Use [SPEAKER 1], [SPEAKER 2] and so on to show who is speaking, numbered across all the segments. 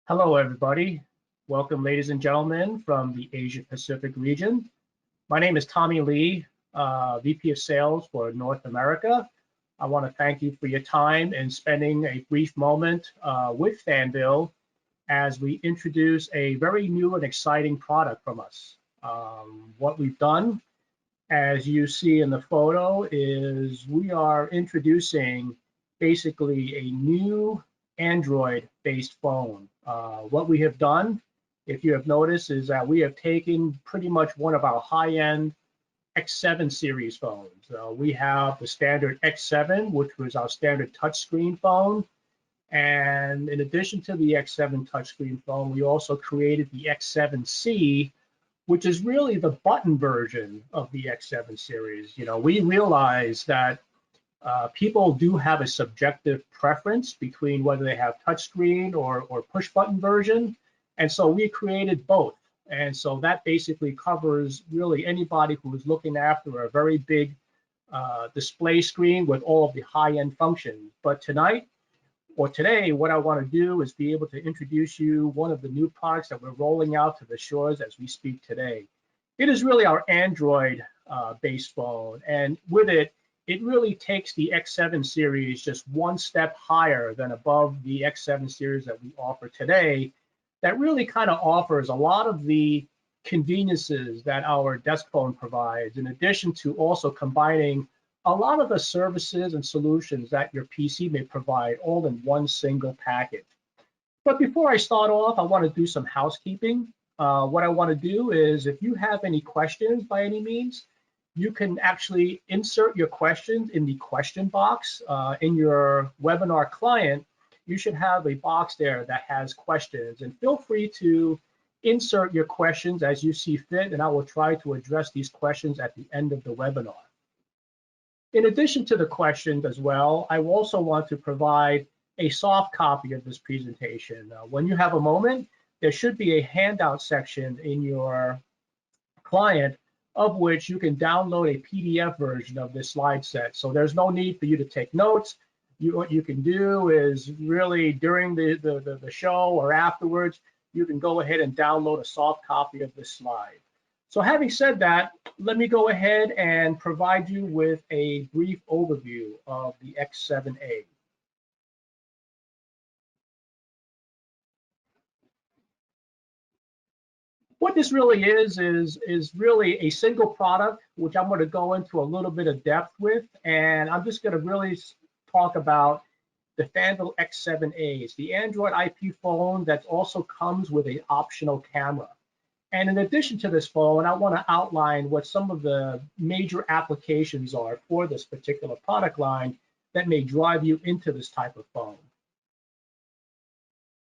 [SPEAKER 1] Hello, everybody. Welcome, ladies and gentlemen, from the Asia Pacific region. My name is Tommy Lee, VP of Sales for North America. I want to thank you for your time and spending a brief moment with Fanvil as we introduce a very new and exciting product from us. What we've done, as you see in the photo, is we are introducing basically a new Android-based phone. What we have done, if you have noticed, is that we have taken pretty much one of our high-end X7 series phones. We have the standard X7, which was our standard touchscreen phone. And in addition to the X7 touchscreen phone, we also created the X7C, which is really the button version of the X7 series. You know, we realize that people do have a subjective preference between whether they have touchscreen or push button version. And so we created both. And so that basically covers really anybody who is looking after a very big display screen with all of the high-end functions. But tonight, or today, what I want to do is be able to introduce you one of the new products that we're rolling out to the shores as we speak today. It is really our Android based phone. And with it, it really takes the X7 series just one step higher than above the X7 series that we offer today. That really kind of offers a lot of the conveniences that our desk phone provides, in addition to also combining a lot of the services and solutions that your PC may provide all in one single package. But before I start off, I want to do some housekeeping. What I want to do is, if you have any questions by any means, you can actually insert your questions in the question box in your webinar client. You should have a box there that has questions, and feel free to insert your questions as you see fit, and I will try to address these questions at the end of the webinar. In addition to the questions as well, I also want to provide a soft copy of this presentation. When you have a moment, there should be a handout section in your client of which you can download a PDF version of this slide set. So there's no need for you to take notes. What you can do is really during the show or afterwards, you can go ahead and download a soft copy of this slide. So having said that, let me go ahead and provide you with a brief overview of the X7A. What this really is really a single product, which I'm going to go into a little bit of depth with, and I'm just going to really talk about the Fanvil X7A. It's the Android IP phone that also comes with an optional camera. And in addition to this phone, I want to outline what some of the major applications are for this particular product line that may drive you into this type of phone.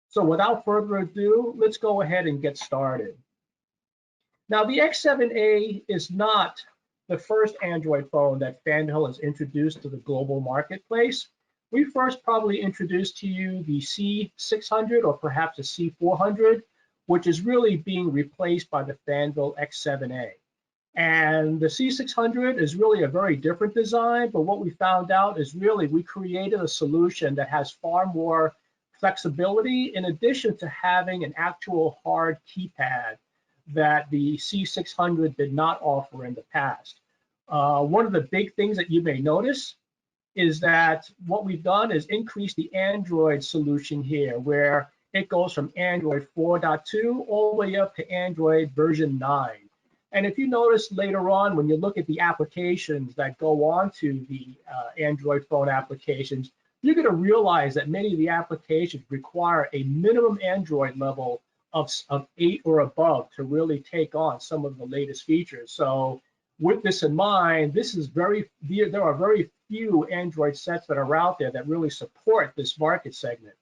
[SPEAKER 1] So without further ado, let's go ahead and get started. Now, the X7A is not the first Android phone that Fanvil has introduced to the global marketplace. We first probably introduced to you the C600 or perhaps the C400, which is really being replaced by the Fanvil X7A. And the C600 is really a very different design, but what we found out is really we created a solution that has far more flexibility in addition to having an actual hard keypad that the C600 did not offer in the past. One of the big things that you may notice is that what we've done is increase the Android solution here, where it goes from Android 4.2 all the way up to Android version 9. And if you notice later on, when you look at the applications that go on to the Android phone applications, you're going to realize that many of the applications require a minimum Android level of 8 or above to really take on some of the latest features. So with this in mind, there are very few Android sets that are out there that really support this market segment.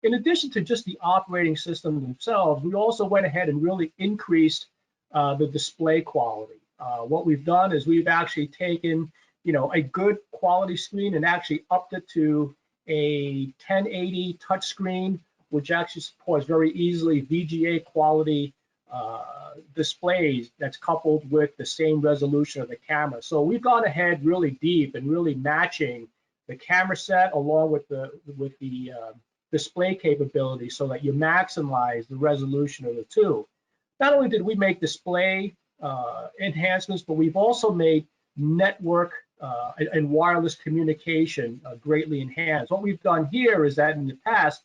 [SPEAKER 1] In addition to just the operating system themselves, we also went ahead and really increased the display quality. What we've done is we've actually taken, a good quality screen and actually upped it to a 1080 touchscreen, which actually supports very easily VGA quality displays that's coupled with the same resolution of the camera. So we've gone ahead really deep and really matching the camera set along with the display capability so that you maximize the resolution of the two. Not only did we make display enhancements, but we've also made network and wireless communication greatly enhanced. What we've done here is that in the past,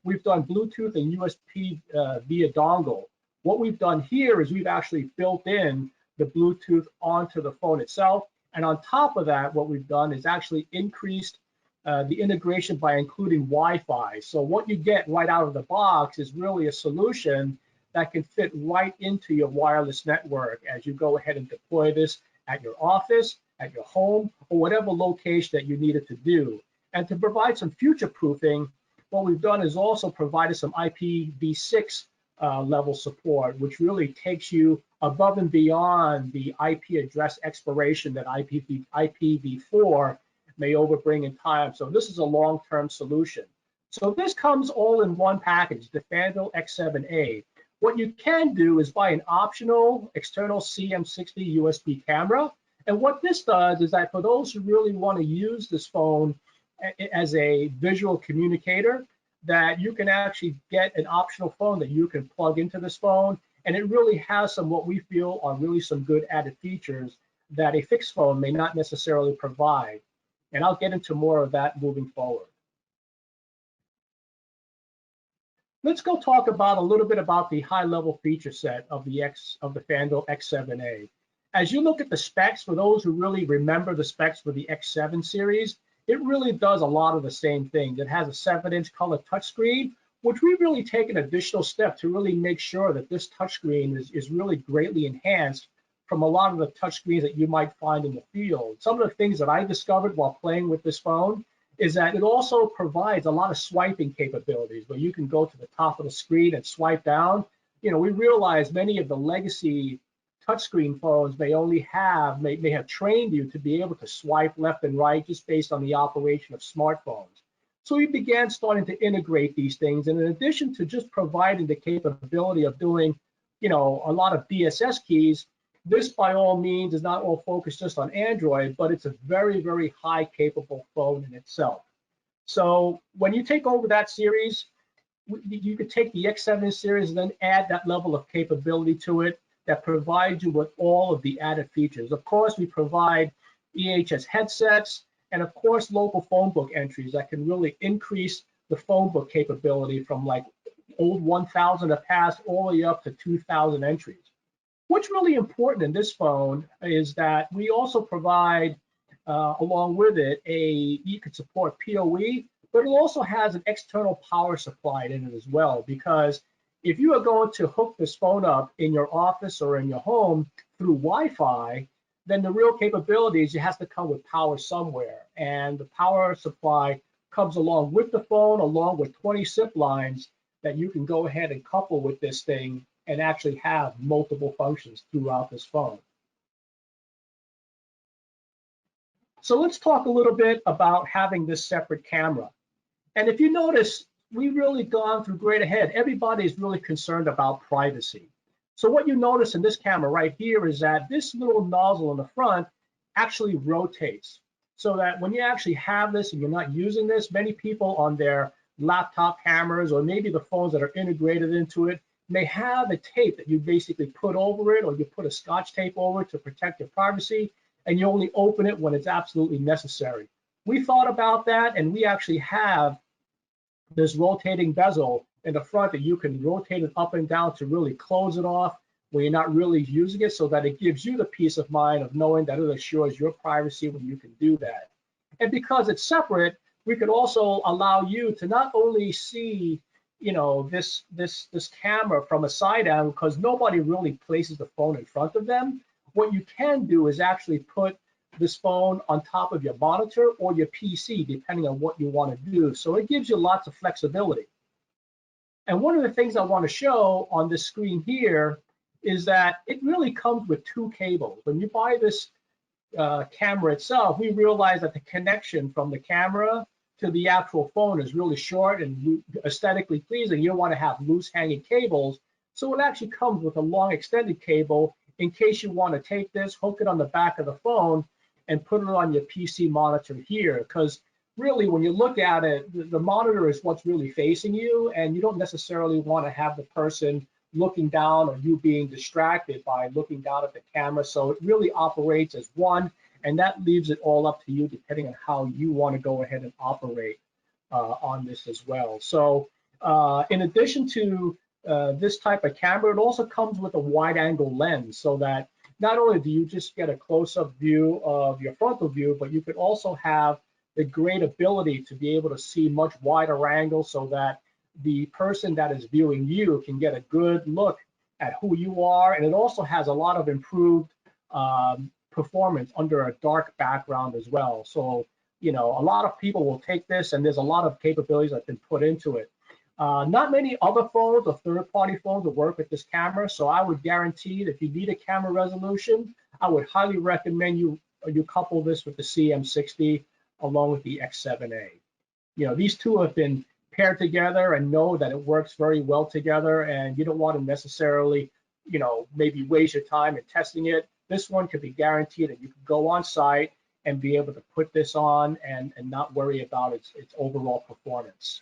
[SPEAKER 1] we've done Bluetooth and USB via dongle. What we've done here is we've actually built in the Bluetooth onto the phone itself. And on top of that, what we've done is actually increased the integration by including Wi-Fi. So what you get right out of the box is really a solution that can fit right into your wireless network as you go ahead and deploy this at your office, at your home, or whatever location that you need it to do. And to provide some future proofing, what we've done is also provided some IPv6 level support, which really takes you above and beyond the IP address expiration that IPv4 may overbring in time. So this is a long-term solution. So this comes all in one package, the Fanvil X7A. What you can do is buy an optional external CM60 USB camera. And what this does is that for those who really want to use this phone as a visual communicator, that you can actually get an optional phone that you can plug into this phone. And it really has some what we feel are really some good added features that a fixed phone may not necessarily provide. And I'll get into more of that moving forward. Let's go talk about a little bit about the high-level feature set of the Fanvil X7A. As you look at the specs, for those who really remember the specs for the X7 series, it really does a lot of the same things. It has a 7-inch color touchscreen, which we really take an additional step to really make sure that this touchscreen is really greatly enhanced from a lot of the touchscreens that you might find in the field. Some of the things that I discovered while playing with this phone is that it also provides a lot of swiping capabilities where you can go to the top of the screen and swipe down. You know, we realize many of the legacy touchscreen phones may have trained you to be able to swipe left and right just based on the operation of smartphones. So we began starting to integrate these things. And in addition to just providing the capability of doing, you know, a lot of DSS keys, this by all means is not all focused just on Android, but it's a very, very high capable phone in itself. So when you take over that series, you could take the X7 series and then add that level of capability to it that provides you with all of the added features. Of course, we provide EHS headsets and of course, local phone book entries that can really increase the phone book capability from like old 1,000 a pass all the way up to 2,000 entries. What's really important in this phone is that we also provide, along with it, you could support PoE, but it also has an external power supply in it as well, because if you are going to hook this phone up in your office or in your home through Wi-Fi, then the real capabilities, it has to come with power somewhere. And the power supply comes along with the phone, along with 20 SIP lines that you can go ahead and couple with this thing and actually have multiple functions throughout this phone. So let's talk a little bit about having this separate camera. And if you notice, we've really gone through great ahead. Everybody is really concerned about privacy. So what you notice in this camera right here is that this little nozzle in the front actually rotates. So that when you actually have this and you're not using this, many people on their laptop cameras or maybe the phones that are integrated into it may have a tape that you basically put over it, or you put a Scotch tape over it to protect your privacy, and you only open it when it's absolutely necessary. We thought about that, and we actually have this rotating bezel in the front that you can rotate it up and down to really close it off when you're not really using it, so that it gives you the peace of mind of knowing that it assures your privacy when you can do that. And because it's separate, we could also allow you to not only see, you know, this camera from a side angle, because nobody really places the phone in front of them. What you can do is actually put this phone on top of your monitor or your PC, depending on what you want to do. So it gives you lots of flexibility. And one of the things I want to show on this screen here is that it really comes with two cables. When you buy this camera itself, we realize that the connection from the camera to the actual phone is really short and aesthetically pleasing. You don't want to have loose hanging cables. So it actually comes with a long extended cable in case you want to take this, hook it on the back of the phone, and put it on your PC monitor here. Because really, when you look at it, the monitor is what's really facing you, and you don't necessarily want to have the person looking down or you being distracted by looking down at the camera. So it really operates as one, and that leaves it all up to you depending on how you want to go ahead and operate on this as well. So in addition to this type of camera, it also comes with a wide angle lens, so that not only do you just get a close-up view of your frontal view, but you could also have the great ability to be able to see much wider angles, so that the person that is viewing you can get a good look at who you are. And it also has a lot of improved performance under a dark background as well. So, you know, a lot of people will take this, and there's a lot of capabilities that have been put into it. Not many other phones or third-party phones will work with this camera, so I would guarantee that if you need a camera resolution, I would highly recommend you couple this with the CM60 along with the X7A. You know, these two have been paired together and know that it works very well together, and you don't want to necessarily, you know, maybe waste your time in testing it. This one could be guaranteed that you can go on site and be able to put this on and not worry about its overall performance.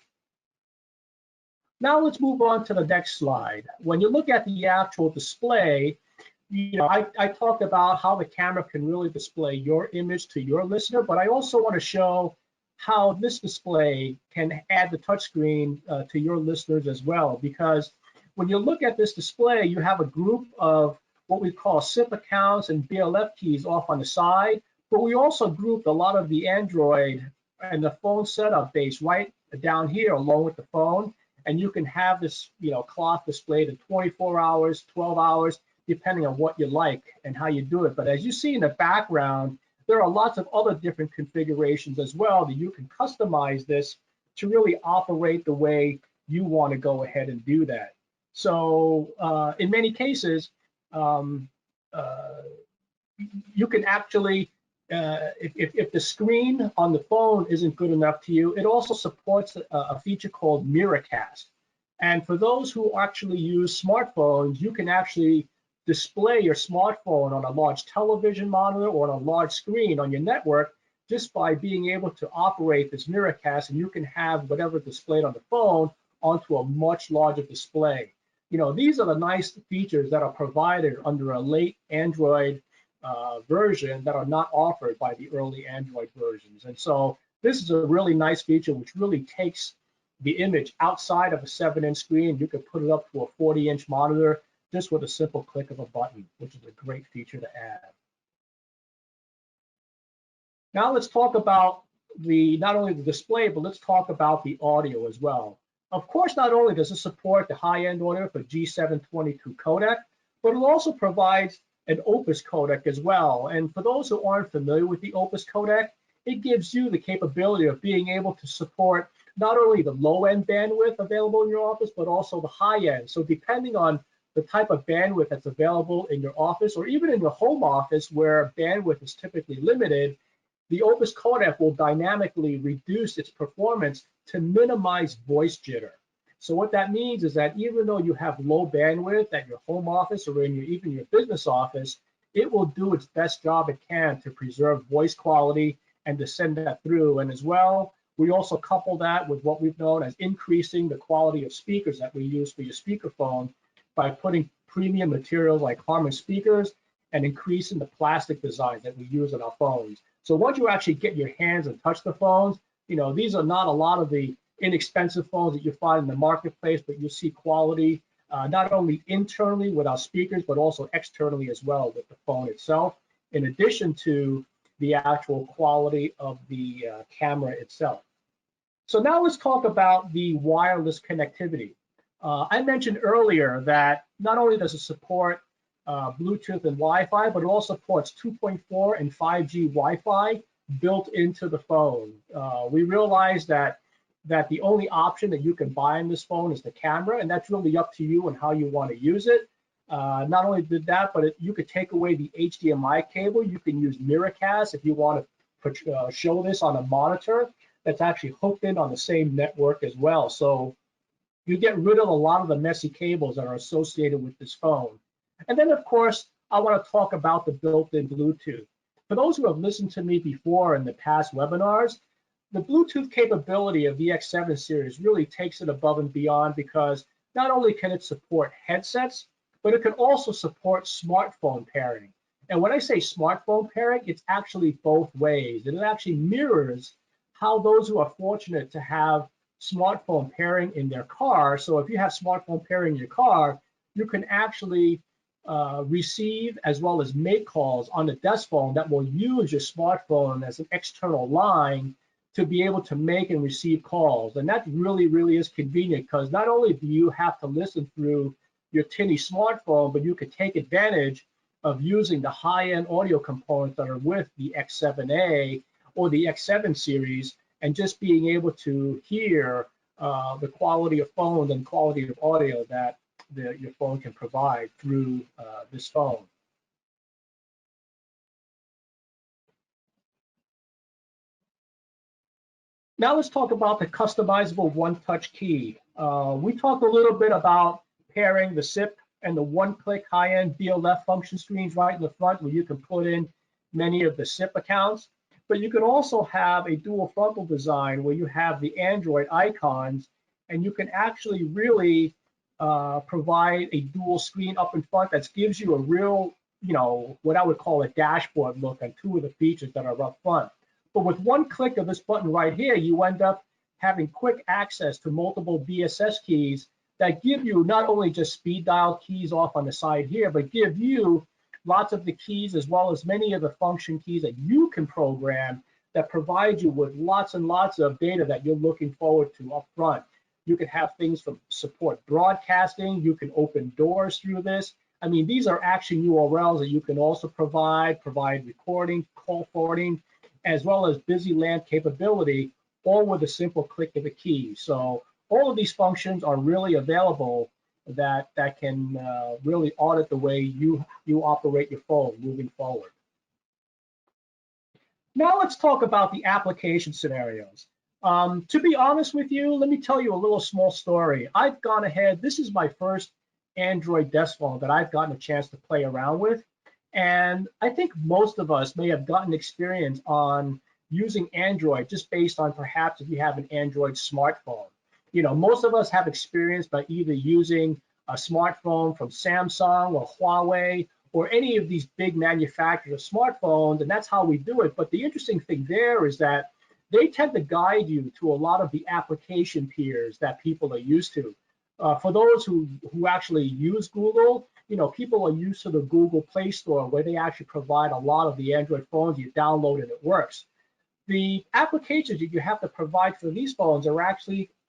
[SPEAKER 1] Now let's move on to the next slide. When you look at the actual display, you know, I talked about how the camera can really display your image to your listener, but I also want to show how this display can add the touchscreen to your listeners as well. Because when you look at this display, you have a group of what we call SIP accounts and BLF keys off on the side, but we also grouped a lot of the Android and the phone setup base right down here along with the phone. And you can have this, you know, clock displayed in 24 hours, 12 hours, depending on what you like and how you do it. But as you see in the background, there are lots of other different configurations as well that you can customize this to really operate the way you want to go ahead and do that. So in many cases, you can actually, if the screen on the phone isn't good enough to you, it also supports a feature called Miracast. And for those who actually use smartphones, you can actually display your smartphone on a large television monitor or on a large screen on your network just by being able to operate this Miracast, and you can have whatever displayed on the phone onto a much larger display. You know, these are the nice features that are provided under a late Android version that are not offered by the early Android versions. And so this is a really nice feature which really takes the image outside of a 7-inch screen. You can put it up to a 40-inch monitor just with a simple click of a button, which is a great feature to add. Now let's talk about not only the display, but let's talk about the audio as well. Of course, not only does it support the high-end audio for G722 codec, but it also provides an Opus codec as well. And for those who aren't familiar with the Opus codec, it gives you the capability of being able to support not only the low-end bandwidth available in your office, but also the high-end. So depending on the type of bandwidth that's available in your office, or even in your home office where bandwidth is typically limited, the Opus codec will dynamically reduce its performance to minimize voice jitter. So what that means is that even though you have low bandwidth at your home office or in even your business office, it will do its best job it can to preserve voice quality and to send that through. And as well, we also couple that with what we've known as increasing the quality of speakers that we use for your speakerphone by putting premium materials like Harman speakers and increasing the plastic designs that we use on our phones. So once you actually get your hands and touch the phones, you know, these are not a lot of the inexpensive phones that you find in the marketplace, but you see quality not only internally with our speakers, but also externally as well with the phone itself, in addition to the actual quality of the camera itself. So now let's talk about the wireless connectivity. I mentioned earlier that not only does it support Bluetooth and Wi-Fi, but it also supports 2.4 and 5G Wi-Fi built into the phone. We realize that the only option that you can buy on this phone is the camera, and that's really up to you and how you want to use it. Not only did that, but you could take away the HDMI cable. You can use Miracast if you want to show this on a monitor that's actually hooked in on the same network as well. So you get rid of a lot of the messy cables that are associated with this phone. And then, of course, I want to talk about the built-in Bluetooth. For those who have listened to me before in the past webinars, the Bluetooth capability of the X7 series really takes it above and beyond, because not only can it support headsets, but it can also support smartphone pairing. And when I say smartphone pairing, it's actually both ways. And it actually mirrors how those who are fortunate to have smartphone pairing in their car. So if you have smartphone pairing in your car, you can actually receive as well as make calls on the desk phone that will use your smartphone as an external line to be able to make and receive calls. And that really, really is convenient, because not only do you have to listen through your tinny smartphone, but you can take advantage of using the high-end audio components that are with the X7A or the X7 series, and just being able to hear the quality of phones and quality of audio that your phone can provide through this phone. Now let's talk about the customizable One Touch Key. We talked a little bit about pairing the SIP and the one-click high-end BLF function screens right in the front, where you can put in many of the SIP accounts. But you can also have a dual frontal design where you have the Android icons, and you can actually really provide a dual screen up in front that gives you a real, what I would call a dashboard look on two of the features that are up front. But with one click of this button right here, you end up having quick access to multiple BSS keys that give you not only just speed dial keys off on the side here, but give you lots of the keys as well as many of the function keys that you can program that provide you with lots and lots of data that you're looking forward to up front. You can have things from support broadcasting. You can open doors through this. I mean, these are actually URLs that you can also provide recording, call forwarding, as well as busy LAN capability, all with a simple click of a key. So all of these functions are really available that can really audit the way you operate your phone moving forward. Now let's talk about the application scenarios. To be honest with you, let me tell you a little small story. I've gone ahead, this is my first Android desk phone that I've gotten a chance to play around with. And I think most of us may have gotten experience on using Android just based on perhaps if you have an Android smartphone. Most of us have experience by either using a smartphone from Samsung or Huawei or any of these big manufacturers of smartphones, and that's how we do it. But the interesting thing there is that they tend to guide you to a lot of the application tiers that people are used to. For those who actually use Google, people are used to the Google Play Store, where they actually provide a lot of the Android phones. You download and it works. The applications that you have to provide for these phones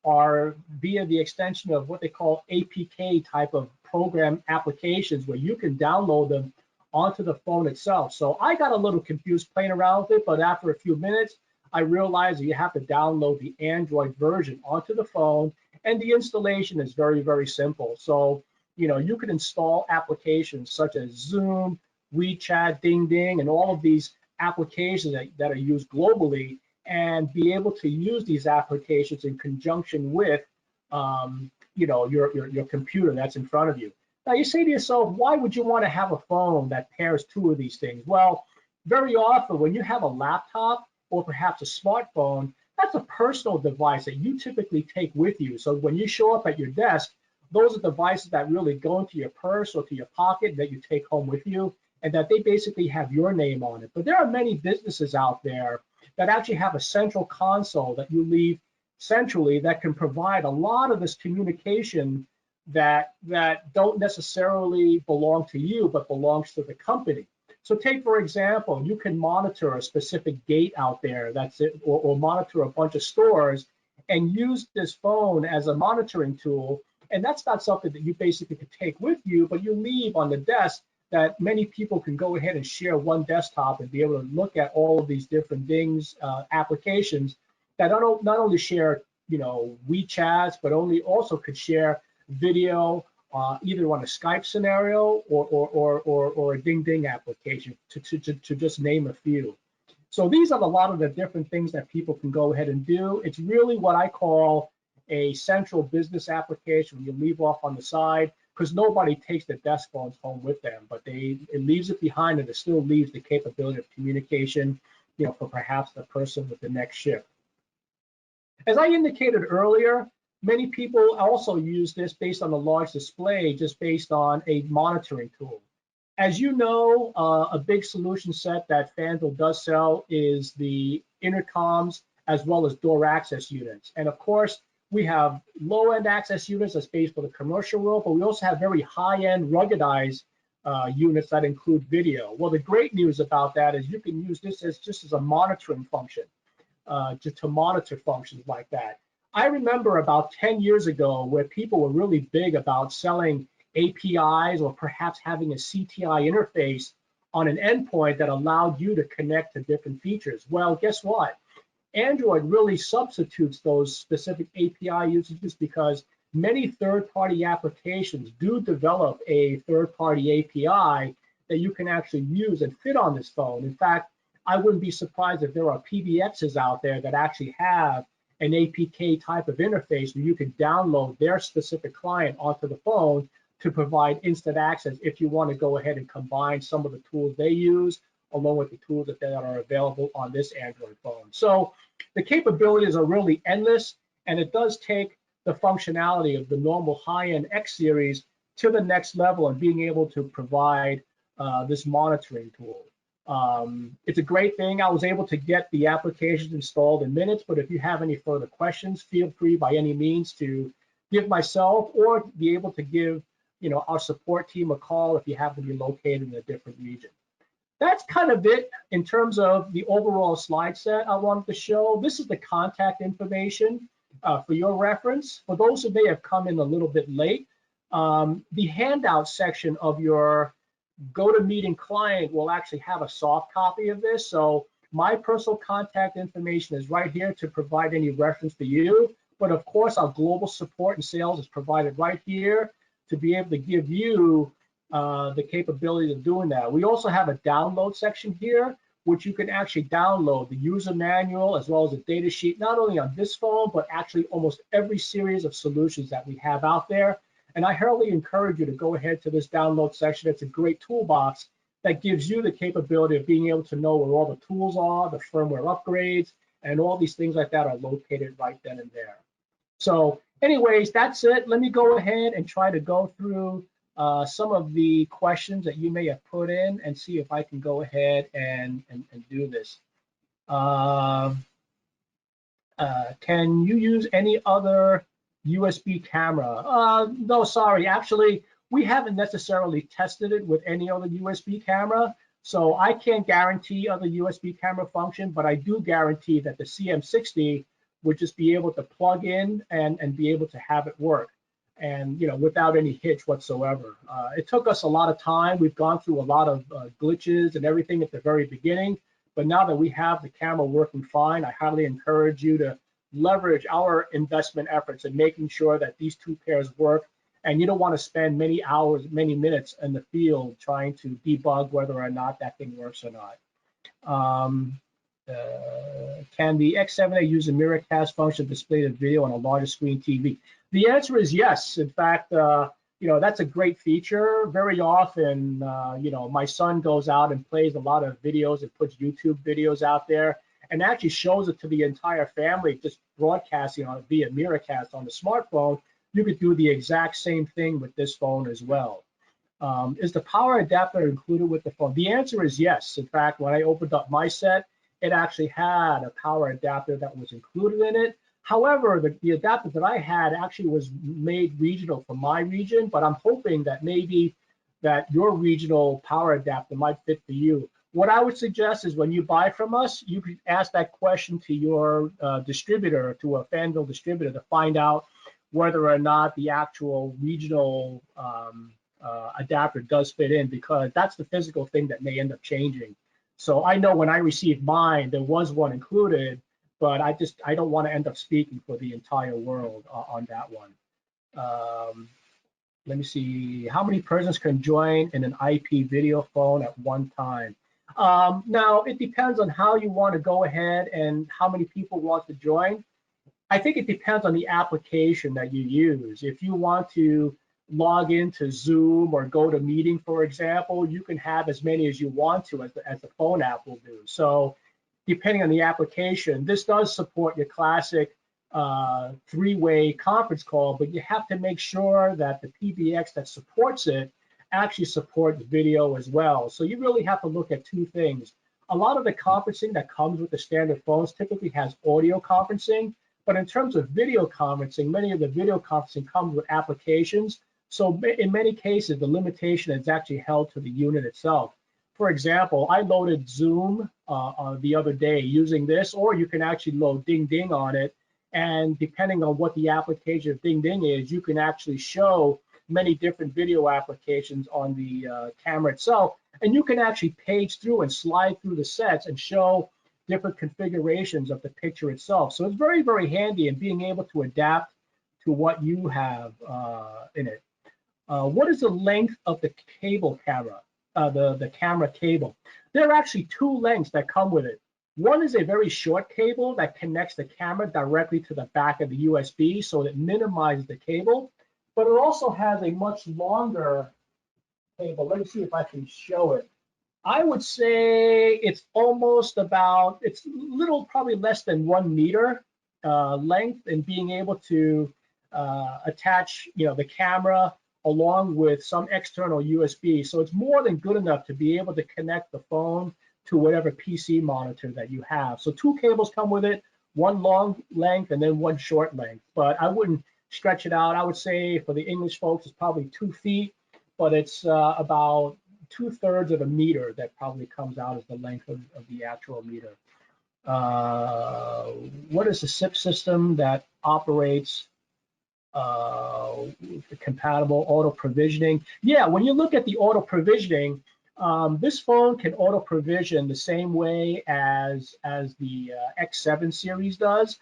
[SPEAKER 1] are via the extension of what they call APK type of program applications, where you can download them onto the phone itself. So I got a little confused playing around with it, but after a few minutes, I realized that you have to download the Android version onto the phone, and the installation is very, very simple. So, you can install applications such as Zoom, WeChat, Ding Ding, and all of these applications that are used globally, and be able to use these applications in conjunction with, your computer that's in front of you. Now, you say to yourself, why would you want to have a phone that pairs two of these things? Well, very often when you have a laptop or perhaps a smartphone, that's a personal device that you typically take with you. So when you show up at your desk, those are devices that really go into your purse or to your pocket that you take home with you, and that they basically have your name on it. But there are many businesses out there that actually have a central console that you leave centrally that can provide a lot of this communication that don't necessarily belong to you, but belongs to the company. So take, for example, you can monitor a specific gate out there, that's it, or monitor a bunch of stores and use this phone as a monitoring tool. And that's not something that you basically could take with you, but you leave on the desk that many people can go ahead and share one desktop and be able to look at all of these different things, applications that not only share, WeChats, but also could share video, either on a Skype scenario or a Ding Ding application, to just name a few. So these are a lot of the different things that people can go ahead and do. It's really what I call a central business application. You leave off on the side, because nobody takes the desk phones home with them, but it leaves it behind, and it still leaves the capability of communication, for perhaps the person with the next shift. As I indicated earlier, many people also use this based on a large display, just based on a monitoring tool. As you know, a big solution set that Fanvil does sell is the intercoms as well as door access units. And of course, we have low-end access units that's based for the commercial world, but we also have very high-end ruggedized units that include video. Well, the great news about that is you can use this as just as a monitoring function, just to monitor functions like that. I remember about 10 years ago where people were really big about selling APIs or perhaps having a CTI interface on an endpoint that allowed you to connect to different features. Well, guess what? Android really substitutes those specific API usages because many third-party applications do develop a third-party API that you can actually use and fit on this phone. In fact, I wouldn't be surprised if there are PBXs out there that actually have an APK type of interface where you can download their specific client onto the phone to provide instant access if you want to go ahead and combine some of the tools they use along with the tools that are available on this Android phone. So the capabilities are really endless, and it does take the functionality of the normal high-end X series to the next level and being able to provide this monitoring tool. It's a great thing. I was able to get the applications installed in minutes, but if you have any further questions, feel free by any means to give myself or be able to give our support team a call if you happen to be located in a different region. That's kind of it in terms of the overall slide set I wanted to show. This is the contact information for your reference. For those who may have come in a little bit late, the handout section of your GoToMeeting client will actually have a soft copy of this. So my personal contact information is right here to provide any reference to you. But of course, our global support and sales is provided right here to be able to give you the capability of doing that. We also have a download section here, which you can actually download the user manual as well as a data sheet, not only on this phone, but actually almost every series of solutions that we have out there. And I heartily encourage you to go ahead to this download section. It's a great toolbox that gives you the capability of being able to know where all the tools are, the firmware upgrades, and all these things like that are located right then and there. So anyways, that's it. Let me go ahead and try to go through some of the questions that you may have put in and see if I can go ahead and do this. Can you use any other USB camera? No, sorry. Actually, we haven't necessarily tested it with any other USB camera, so I can't guarantee other USB camera function, but I do guarantee that the CM60 would just be able to plug in and be able to have it work, and without any hitch whatsoever. It took us a lot of time. We've gone through a lot of glitches and everything at the very beginning, but now that we have the camera working fine, I highly encourage you to leverage our investment efforts in making sure that these two pairs work. And you don't want to spend many hours, many minutes in the field trying to debug whether or not that thing works or not. Can the X7A use a mirrorcast function to display the video on a larger screen TV? The answer is yes. In fact, that's a great feature. Very often, my son goes out and plays a lot of videos and puts YouTube videos out there and actually shows it to the entire family, just broadcasting on it via mirrorcast on the smartphone. You could do the exact same thing with this phone as well. Is the power adapter included with the phone? The answer is yes. In fact, when I opened up my set, it actually had a power adapter that was included in it. However, the adapter that I had actually was made regional for my region, but I'm hoping that maybe that your regional power adapter might fit for you. What I would suggest is when you buy from us, you could ask that question to your distributor, to a Fanvil distributor, to find out whether or not the actual regional adapter does fit in, because that's the physical thing that may end up changing. So I know when I received mine, there was one included, but I don't want to end up speaking for the entire world on that one. Let me see, how many persons can join in an IP video phone at one time? Now, it depends on how you want to go ahead and how many people want to join. I think it depends on the application that you use. If you want to log into Zoom or GoToMeeting, for example, you can have as many as you want to, as the phone app will do. So depending on the application, this does support your classic three-way conference call, but you have to make sure that the PBX that supports it actually supports video as well. So you really have to look at two things. A lot of the conferencing that comes with the standard phones typically has audio conferencing, but in terms of video conferencing, many of the video conferencing comes with applications. So in many cases, the limitation is actually held to the unit itself. For example, I loaded Zoom the other day using this, or you can actually load Ding Ding on it. And depending on what the application of Ding Ding is, you can actually show many different video applications on the camera itself. And you can actually page through and slide through the sets and show different configurations of the picture itself. So it's very, very handy in being able to adapt to what you have in it. What is the length of the cable camera, the camera cable? There are actually two lengths that come with it. One is a very short cable that connects the camera directly to the back of the USB, so it minimizes the cable, but it also has a much longer cable. Let me see if I can show it. I would say it's almost about, it's little, probably less than 1 meter length, and being able to attach, the camera along with some external USB. So it's more than good enough to be able to connect the phone to whatever PC monitor that you have. So two cables come with it, one long length and then one short length. But I wouldn't stretch it out. I would say for the English folks, it's probably 2 feet, but it's about 2/3 of a meter that probably comes out as the length of the actual meter. What is the SIP system that operates compatible auto provisioning? Yeah, when you look at the auto provisioning, this phone can auto provision the same way as the X7 series does.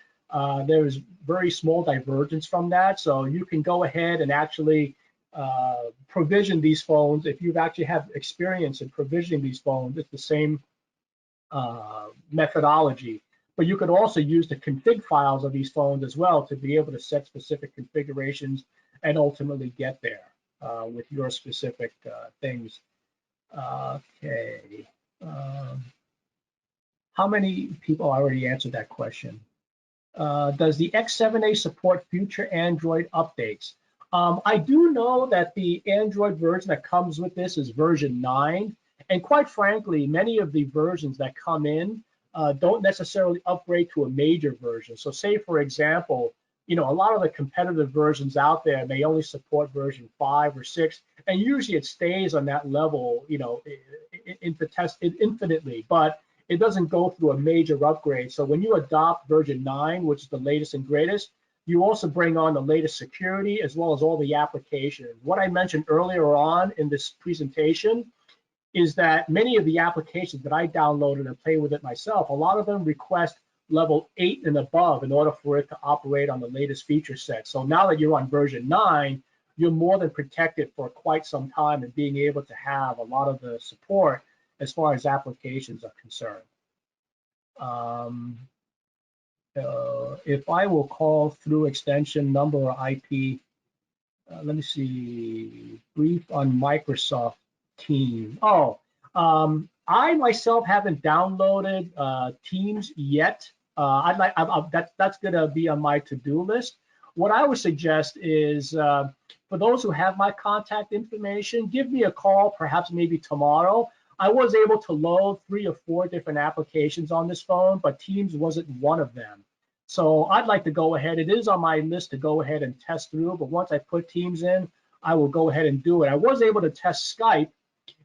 [SPEAKER 1] There's very small divergence from that, so you can go ahead and actually provision these phones. If you've actually have experience in provisioning these phones, it's the same methodology. But you could also use the config files of these phones as well to be able to set specific configurations and ultimately get there with your specific things. Okay. How many people already answered that question? Does the X7A support future Android updates? I do know that the Android version that comes with this is version 9. And quite frankly, many of the versions that come in don't necessarily upgrade to a major version. So say, for example, a lot of the competitive versions out there may only support version 5 or 6, and usually it stays on that level, infinitely, but it doesn't go through a major upgrade. So when you adopt version 9, which is the latest and greatest, you also bring on the latest security as well as all the applications. What I mentioned earlier on in this presentation is that many of the applications that I downloaded and play with it myself, a lot of them request level 8 and above in order for it to operate on the latest feature set. So now that you're on version 9, you're more than protected for quite some time and being able to have a lot of the support as far as applications are concerned. If I will call through extension number or IP, let me see, brief on Microsoft Teams. I myself haven't downloaded Teams yet. That's going to be on my to-do list. What I would suggest is for those who have my contact information, give me a call, perhaps maybe tomorrow. I was able to load 3 or 4 different applications on this phone, but Teams wasn't one of them. So I'd like to go ahead. It is on my list to go ahead and test through, but once I put Teams in, I will go ahead and do it. I was able to test Skype,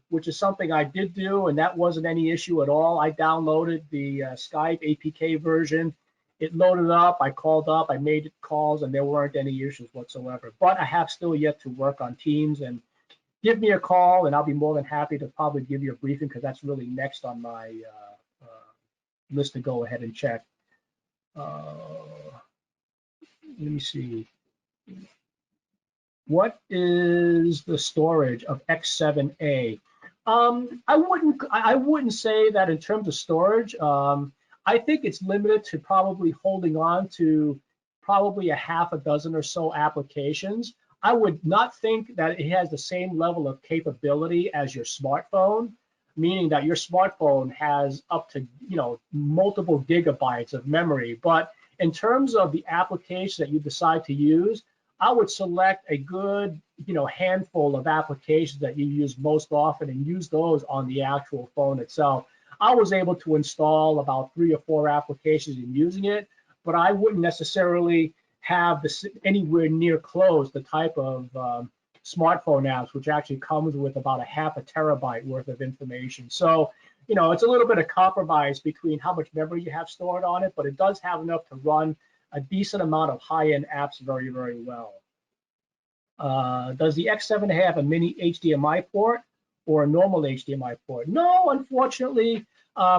[SPEAKER 1] which is something I did do, and that wasn't any issue at all. I downloaded the Skype APK version. It loaded up, I called up, I made calls, and there weren't any issues whatsoever. But I have still yet to work on Teams, and give me a call, and I'll be more than happy to probably give you a briefing, because that's really next on my list to go ahead and check. Let me see. What is the storage of X7A? I wouldn't say that in terms of storage. I think it's limited to probably holding on to probably a half a dozen or so applications. I would not think that it has the same level of capability as your smartphone, meaning that your smartphone has up to multiple gigabytes of memory, but in terms of the application that you decide to use, I would select a good, handful of applications that you use most often and use those on the actual phone itself. I was able to install about 3 or 4 applications in using it, but I wouldn't necessarily have this anywhere near close the type of smartphone apps, which actually comes with about a half a terabyte worth of information. So, it's a little bit of compromise between how much memory you have stored on it, but it does have enough to run a decent amount of high-end apps very, very well. Does the X7 have a mini HDMI port or a normal HDMI port? No, unfortunately,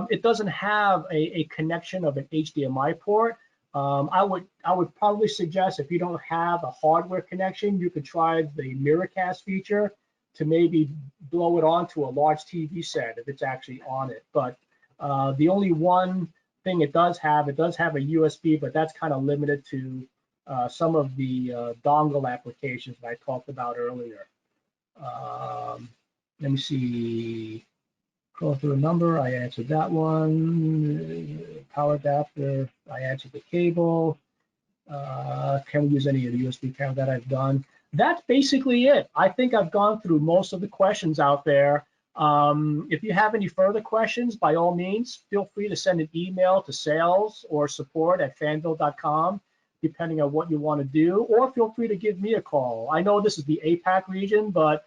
[SPEAKER 1] it doesn't have a connection of an HDMI port. I would probably suggest if you don't have a hardware connection, you could try the Miracast feature to maybe blow it onto a large TV set if it's actually on it. But the only one thing it does have a USB, but that's kind of limited to some of the dongle applications that I talked about earlier. Let me see. Scroll through a number. I answered that one. Power adapter. I answered the cable. Can we use any of the USB cable that I've done? That's basically it. I think I've gone through most of the questions out there. If you have any further questions, by all means, feel free to send an email to sales or support@fanvil.com, depending on what you want to do, or feel free to give me a call. I know this is the APAC region, but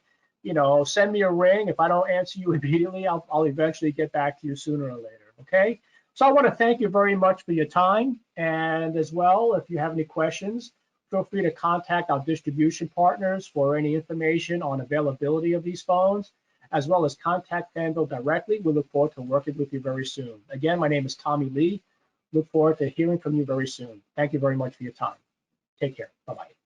[SPEAKER 1] send me a ring. If I don't answer you immediately, I'll eventually get back to you sooner or later, okay? So I want to thank you very much for your time, and as well, if you have any questions, feel free to contact our distribution partners for any information on availability of these phones, as well as contact Fanvil directly. We look forward to working with you very soon. Again, my name is Tommy Lee. Look forward to hearing from you very soon. Thank you very much for your time. Take care. Bye-bye.